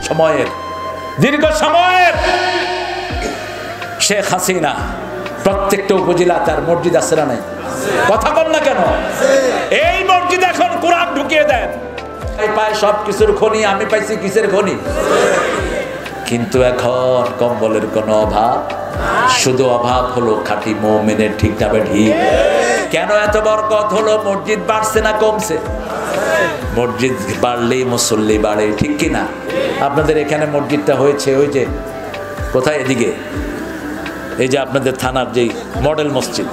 সময়ের, দীর্ঘ সময়ের শেখ হাসিনা প্রত্যেকটা উপজেলা তার মসজিদ আছে না নাই? কথা বল না কেন? এই মসজিদ এখন কোরআন ঢুকিয়ে দেন, পায় সব কিছুর খনি, আমি পাইছি কিসের খনি? কিন্তু এখন কম্বলের কোনো অভাব, শুধু অভাব হলো খাঁটি মুমিনের, ঠিক না ঠিক? কেন এত বরকত হলো? মসজিদ বাড়ছে না কমছে? মসজিদ বাড়লেই মুসল্লি বাড়ে, ঠিক কি না? আপনাদের এখানে মসজিদটা হয়েছে ওই যে কোথায়, এদিকে এই যে আপনাদের থানার যেই মডেল মসজিদ,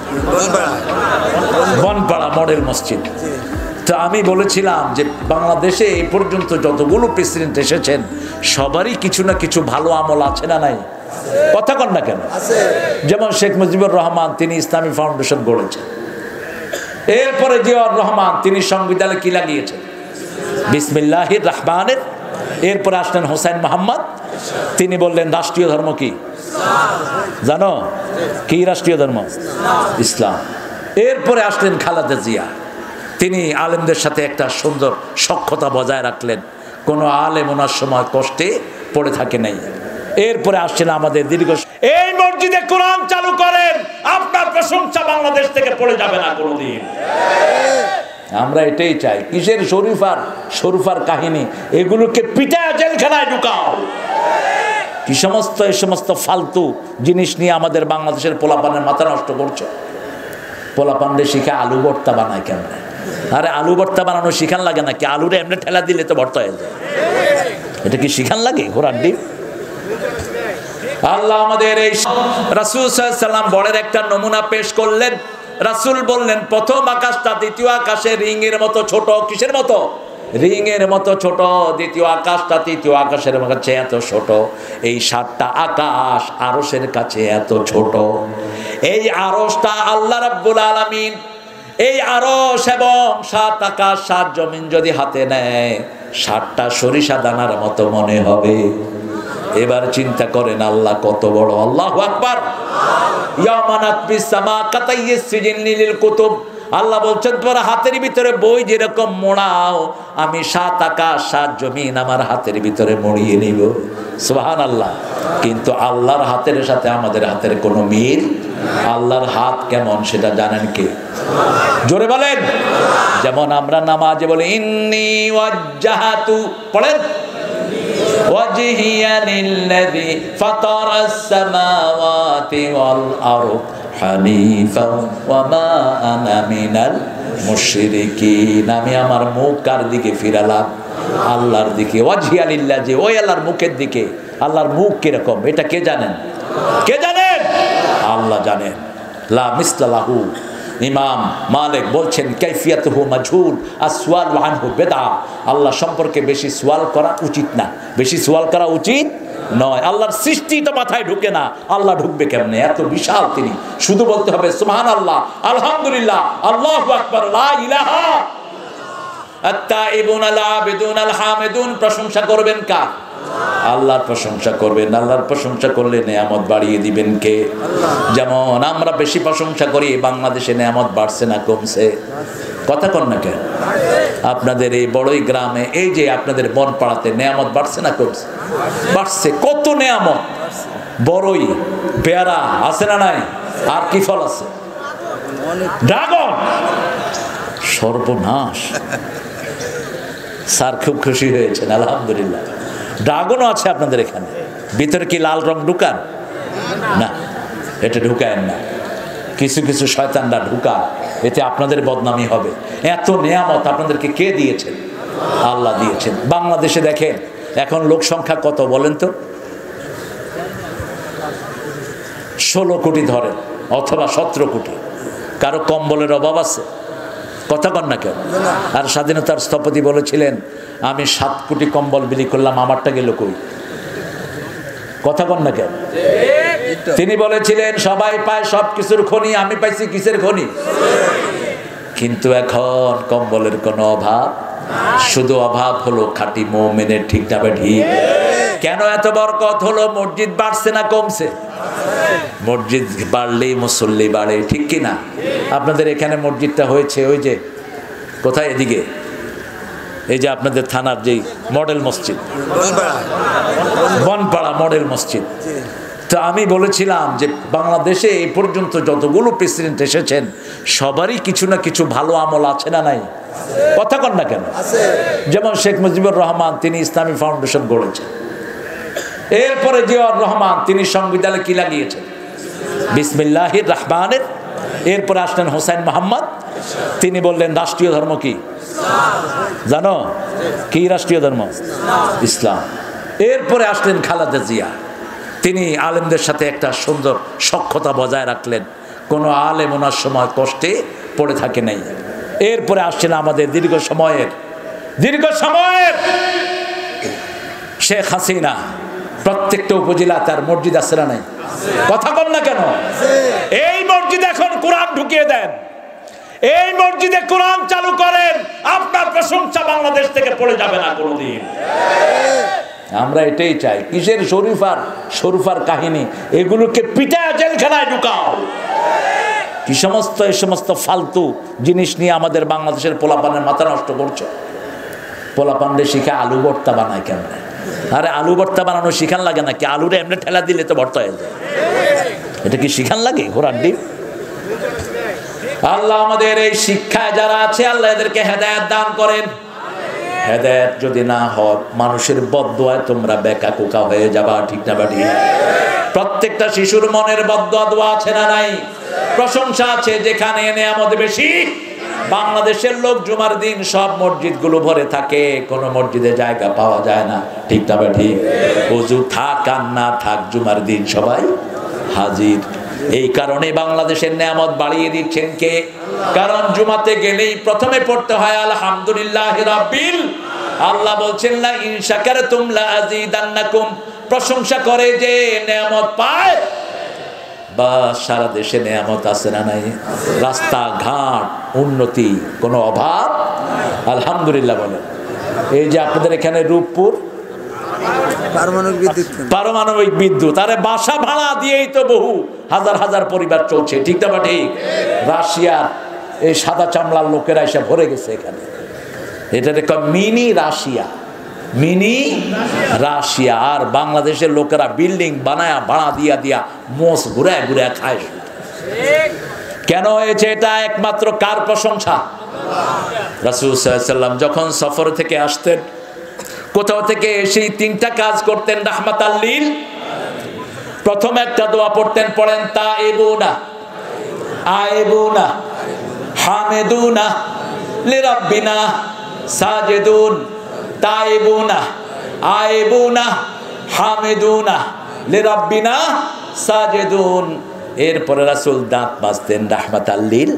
বনপাড়া মডেল মসজিদ। তো আমি বলেছিলাম যে বাংলাদেশে এই পর্যন্ত যতগুলো প্রেসিডেন্ট এসেছেন সবারই কিছু না কিছু ভালো আমল আছে না নাই? কথা কন না কেন? যেমন শেখ মুজিবুর রহমান, তিনি ইসলামী ফাউন্ডেশন গড়েছেন। এরপরে জিয়াউর রহমান, তিনি সংবিধানে কি লাগিয়েছেন? বিসমিল্লাহির রহমানির। এরপরে আসলেন হোসেন মোহাম্মদ, তিনি বললেন রাষ্ট্রীয় ধর্ম কি জানো? কি রাষ্ট্রীয় ধর্ম? ইসলাম। এরপরে আসলেন খালেদা জিয়া, তিনি আলেমদের সাথে একটা সুন্দর সখ্যতা বজায় রাখলেন, কোনো আলেম ওনার সময় কষ্টে পড়ে থাকে নাই। এরপরে আসছেন আমাদের দীর্ঘ, এই মসজিদে কোরআন চালু করেন, আপনার প্রশংসা বাংলাদেশ থেকে পড়ে যাবে না কোনোদিন। আমরা এটাই চাই। কিসের শরীফার কাহিনী, এগুলোকে পিটায় জেলখানায় ঢুকাও। কি সমস্ত এই সমস্ত ফালতু জিনিস নিয়ে আমাদের বাংলাদেশের পোলাপানের মাথা নষ্ট করছে। পোলাপানরে শিখে আলু ভর্তা বানায় কেন? আরে আলু ভর্তা বানানো শিখান লাগে নাকি? আলুরে এমনি ঠেলা দিলে তো ভর্তা হয়ে যায়। এটা কি শিখান লাগে? ঘোড়ার ডিম। আল্লাহ আমাদের এই রাসূল সাল্লাল্লাহু আলাইহি ওয়াসাল্লাম বড়ের একটা নমুনা পেশ করলেন। রাসূল বললেন প্রথম আকাশটা দ্বিতীয় আকাশের রিংয়ের মতো ছোট। কিসের মতো? রিংয়ের মতো ছোট। দ্বিতীয় আকাশটা তৃতীয় আকাশের কাছে এত ছোট। এই 7টা আকাশ আরশের কাছে এত ছোট। এই আরশটা আল্লাহ রাব্বুল আলামিন, এই আরশ এবং 7 আকাশ 7 জমিন যদি হাতে নেয় 7টা সরিষা দানার মতো মনে হবে। এবার চিন্তা করেন আল্লাহ কত বড়। আল্লাহু আকবার। ইয়ামানাত বিস সামা কাতাইয়িস সিজিনিল কুতুব। আল্লাহ বলছেন তোমার হাতের ভিতরে বই যেরকম মোড়াও, আমি 7 আকাশ 7 জমিন আমার হাতের ভিতরে মুড়িয়ে নিব। সুবহানাল্লাহ। কিন্তু আল্লাহর হাতের সাথে আমাদের হাতের কোনো মিল। আল্লাহর হাত কেমন সেটা জানেন কে? জোরে বলেন। যেমন আমরা নামাজে বলি ইন্নী ওয়াজ্জাহাতু, পড়েন ওয়াজহিয়া লিল্লাযী ফাতারাস সামাওয়াতি ওয়াল আরদ হানিফা ওয়া মা আনা মিনাল মুশরিকিন। আমি আমার মুখ কার দিকে ফিরালাম? আল্লাহর দিকে। ওয়াজহিয়া লিল্লাযী, ওই আল্লাহর মুখের দিকে। আল্লাহর মুখ কিরকম এটা কে জানেন? কে জানেন? আল্লাহ জানেন। লা মিসলা লাহু। ইমাম মালিক বলছেন কাইফিয়াতুহু মাজহুল আসওয়ালু আনহু বিদআ। আল্লাহ সম্পর্কে বেশি সওয়াল করা উচিত না, বেশি সওয়াল করা উচিত নয়। আল্লাহর সৃষ্টি তো মাথায় ঢুকে না, আল্লাহ ঢুকবে কেমনে? এত বিশাল তিনি। শুধু বলতে হবে সুবহানাল্লাহ, আলহামদুলিল্লাহ, আল্লাহু আকবার, লা ইলাহা। আত-তাইবুন আল-আবিদুন আল-হামিদুন। প্রশংসা করবেন কার? আল্লাহর প্রশংসা করবেন। আল্লাহর প্রশংসা করলে নেয়ামত বাড়িয়ে দিবেন কে? যেমন আমরা বেশি প্রশংসা করি, বাংলাদেশে নেয়ামত বাড়ছে না কমছে? কথা কন না কেন? আপনাদের এই বড়ই গ্রামে, এই যে আপনাদের বনপাড়াতে নেয়ামত বাড়ছে না কমছে? বাড়ছে। কত নেয়ামত! বড়ই, পেয়ারা আছে না নাই? আর কি ফল আছে? ড্রাগন। সর্বনাশ। স্যার খুব খুশি হয়েছেন, আলহামদুলিল্লাহ। ড্রাগনও আছে আপনাদের এখানে। ভিতরে কি লাল রং ঢুকান? না, এটা ঢুকায়েন না। কিছু কিছু শয়তানরা ঢুকায়, এতে আপনাদের বদনামি হবে। এত নেয়ামত আপনাদেরকে কে দিয়েছেন? আল্লাহ দিয়েছেন। বাংলাদেশে দেখেন এখন লোক সংখ্যা কত বলেন তো? 16 কোটি ধরেন, অথবা 17 কোটি। কারো কম্বলের অভাব আছে? কথা কন না কেন? আর স্বাধীনতার স্থপতি বলেছিলেন আমি 7 কোটি কম্বল বিলি করলাম, আমারটা গেল কই? কথা কন না কেন? তিনি বলেছিলেন সবাই পায় সব কিছুর খনি, আমি পাইছি কিসের খনি? কিন্তু এখন কম্বলের কোনো অভাব, শুধু অভাব হলো খাঁটি মুমিনের, ঠিক না ঠিক? কেন এত বরকত হলো? মসজিদ বাড়ছে না কমছে? মসজিদ বাড়লেই মুসল্লি বাড়ে, ঠিক কি না? আপনাদের এখানে মসজিদটা হয়েছে ওই যে কোথায়, এদিকে এই যে আপনাদের থানার যেই মডেল মসজিদ, বনপাড়া মডেল মসজিদ। তো আমি বলেছিলাম যে বাংলাদেশে এই পর্যন্ত যতগুলো প্রেসিডেন্ট এসেছেন সবারই কিছু না কিছু ভালো আমল আছে না নাই? কথা কন না কেন? যেমন শেখ মুজিবুর রহমান, তিনি ইসলামী ফাউন্ডেশন গড়েছেন। এরপরে জিয়াউর রহমান, তিনি সংবিধানে কি লাগিয়েছেন? বিসমিল্লাহির রহমানির। এরপরে আসলেন হোসেন মোহাম্মদ, তিনি বললেন রাষ্ট্রীয় ধর্ম কি জানো? কি রাষ্ট্রীয় ধর্ম? ইসলাম। এরপরে আসলেন খালেদা জিয়া, তিনি আলেমদের সাথে একটা সুন্দর সখ্যতা বজায় রাখলেন, কোনো আলেম ওনার সময় কষ্টে পড়ে থাকে নাই। এরপরে আসছেন আমাদের দীর্ঘ সময়ের শেখ হাসিনা, প্রত্যেকটা উপজেলা তার মসজিদ আছে না নাই? কথা বল না কেন? এই মসজিদে এখন কোরআন ঢুকিয়ে দেন, এই মসজিদে কোরআন চালু করেন, আপনার প্রশংসা বাংলাদেশ থেকে পড়ে যাবে না কোনোদিন। আমরা এটাই চাই। কিসের শরীফার কাহিনী, এগুলোকে পিটায় জেলখানায় ঢুকাও। কি সমস্ত এই সমস্ত ফালতু জিনিস নিয়ে আমাদের বাংলাদেশের পোলাপানের মাথা নষ্ট করছে। পোলাপানরে শিখে আলু ভর্তা বানায় কেন? আরে আলু ভর্তা বানানো শিখান লাগে নাকি? আলুরে এমনি ঠেলা দিলে তো ভর্তা হয়ে যায়। এটা কি শিখান লাগে? ঘোড়ার ডিম। আল্লাহ আমাদের এই শিক্ষায় যারা আছে, আল্লাহ এদেরকে হেদায়েত দান করেন। হেদায়েত যদি না হয়, মানুষের বদদোয়ায় তোমরা বেকা কোকা হয়ে যাবা, ঠিক না বাড়ি? প্রত্যেকটা শিশুর মনের বদদোয়া দোয়া আছে না নাই? প্রশংসা আছে যেখানে নেয়ামত বেশি। বাংলাদেশের লোক জুমার দিন সব মসজিদগুলো ভরে থাকে, কোনো মসজিদে জায়গা পাওয়া যায় না, ঠিক না বাড়ি? ওযু থাক আর না থাক, জুমার দিন সবাই হাজির। এই কারণে বাংলাদেশের নেয়ামত বাড়িয়ে দিচ্ছেন কে? কারণ জুমাতে গেলেই প্রথমে পড়তে হয় আলহামদুলিল্লাহি রাব্বিল। আল্লাহ বলছেন লা ইন শাকারতুম লা আযীদান্নাকুম। প্রশংসা করে যে নেয়ামত পায়। বা সারা দেশে নেয়ামত আছে না নাই? রাস্তাঘাট, উন্নতি, কোনো অভাব? আলহামদুলিল্লাহ বলেন। এই যে আপনাদের এখানে রূপপুর পারমাণবিক বিদ্যুৎ, আরে বাসা ভাড়া দিয়েই তো বহু হাজার হাজার পরিবার চলছে, ঠিক না? ঠিক। রাশিয়ার এই সাদা চামড়ার লোকেরা এসে ভরে গেছে এখানে। এটা মিনি রাশিয়া। আর বাংলাদেশের লোকেরা বিল্ডিং বানায়া ভাড়া দিয়া মোষ ঘুরায় খায়। কেন হয়েছে এটা? একমাত্র কার প্রশংসা? রাসূল সাল্লাল্লাহু আলাইহি ওয়াসাল্লাম যখন সফর থেকে আসতেন, কোথাও থেকে সেই তিনটা কাজ করতেন রাহমাতাল লিল। প্রথম একটা দোয়া পড়তেন, পড়েন তাইবুনা আইবুনা হামিদুনা লিরাব্বিনা সাজিদুন। তাইবুনা আইবুনা হামিদুনা লিরাব্বিনা সাজিদুন। এরপরে রাসূল দাঁত মাজতেন রাহমাতাল লিল।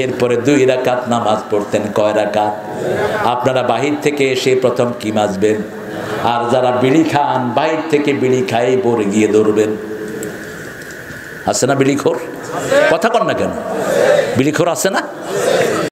এরপরে 2 রাকাত নামাজ পড়তেন। কয় রাকাত? আপনারা বাহির থেকে এসে প্রথম কি মাজবেন? আর যারা বিড়ি খান, বাহির থেকে বিড়ি খাই পরে গিয়ে দৌড়বেন। আছে না বিড়িখোর? কথা কন না কেন? বিড়িখোর আছে না?